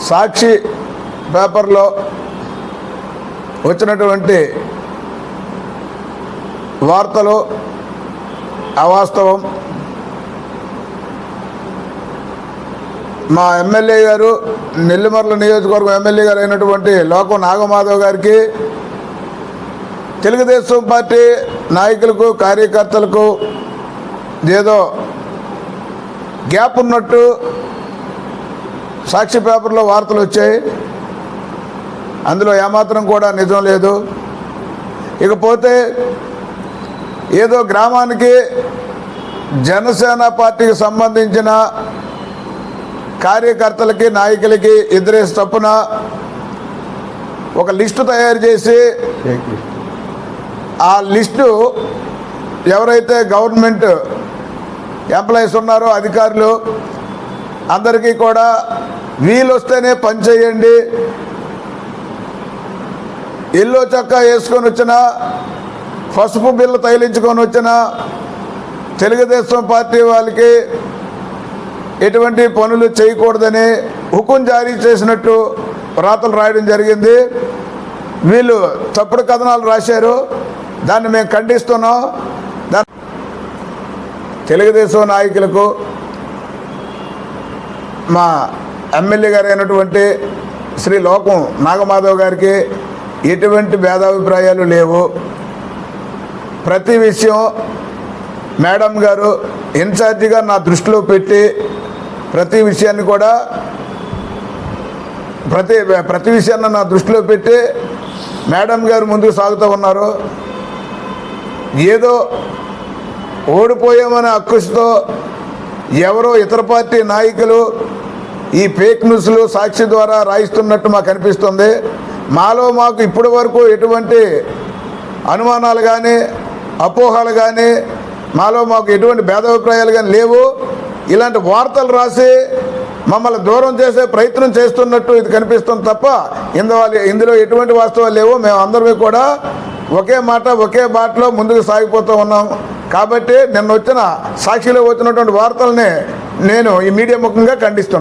సాక్షి పేపర్లో వచ్చినటువంటి వార్తలు అవాస్తవం. మా ఎమ్మెల్యే గారు, నెల్లిమర్ల నియోజకవర్గం ఎమ్మెల్యే గారు అయినటువంటి లోకం నాగమాధవ్ గారికి తెలుగుదేశం పార్టీ నాయకులకు, కార్యకర్తలకు ఏదో గ్యాప్ ఉన్నట్టు సాక్షి పేపర్లో వార్తలు వచ్చాయి. అందులో ఏమాత్రం కూడా నిజం లేదు. ఇకపోతే ఏదో గ్రామానికి జనసేన పార్టీకి సంబంధించిన కార్యకర్తలకి, నాయకులకి ఇద్దరేసి తప్పున ఒక లిస్టు తయారు చేసి ఆ లిస్టు ఎవరైతే గవర్నమెంట్ ఎంప్లాయీస్ ఉన్నారో అధికారులు అందరికీ కూడా వీలు వస్తేనే పని చేయండి, ఎల్లో చొక్కా వేసుకొని వచ్చిన, పసుపు బిళ్ళ తగిలించుకొని వచ్చిన తెలుగుదేశం పార్టీ వాళ్ళకి ఎటువంటి పనులు చేయకూడదని హుకుం జారీ చేసినట్టు రాతలు రాయడం జరిగింది. వీళ్ళు తప్పుడు కథనాలు రాశారు. దాన్ని మేము ఖండిస్తున్నాం. తెలుగుదేశం నాయకులకు, మా ఎమ్మెల్యే గారు అయినటువంటి శ్రీ లోకం నాగమాధవ్ గారికి ఎటువంటి భేదాభిప్రాయాలు లేవు. ప్రతి విషయం మేడం గారు ఇన్ఛార్జిగా నా దృష్టిలో పెట్టి ప్రతి విషయాన్ని కూడా ప్రతి విషయాన్ని నా దృష్టిలో పెట్టి మేడం గారు ముందుకు సాగుతూ ఉన్నారు. ఏదో ఓడిపోయామనే అక్కుసుతో ఎవరో ఇతర పార్టీ నాయకులు ఈ ఫేక్ న్యూస్లు సాక్షి ద్వారా రాయిస్తున్నట్టు మాకు అనిపిస్తుంది. మాకు ఇప్పటి వరకు ఎటువంటి అనుమానాలు కానీ, అపోహలు కానీ, మాకు ఎటువంటి భేదాభిప్రాయాలు కానీ లేవు. ఇలాంటి వార్తలు రాసి మమ్మల్ని దూరం చేసే ప్రయత్నం చేస్తున్నట్టు ఇది కనిపిస్తుంది తప్ప ఇందులో ఎటువంటి వాస్తవాలు లేవు. మేము అందరమే కూడా ఒకే మాట, ఒకే బాటలో ముందుకు సాగిపోతూ ఉన్నాం. కాబట్టి నిన్న వచ్చిన సాక్షిలో వచ్చినటువంటి వార్తల్ని నేను ఈ మీడియా ముఖంగా ఖండిస్తున్నాను.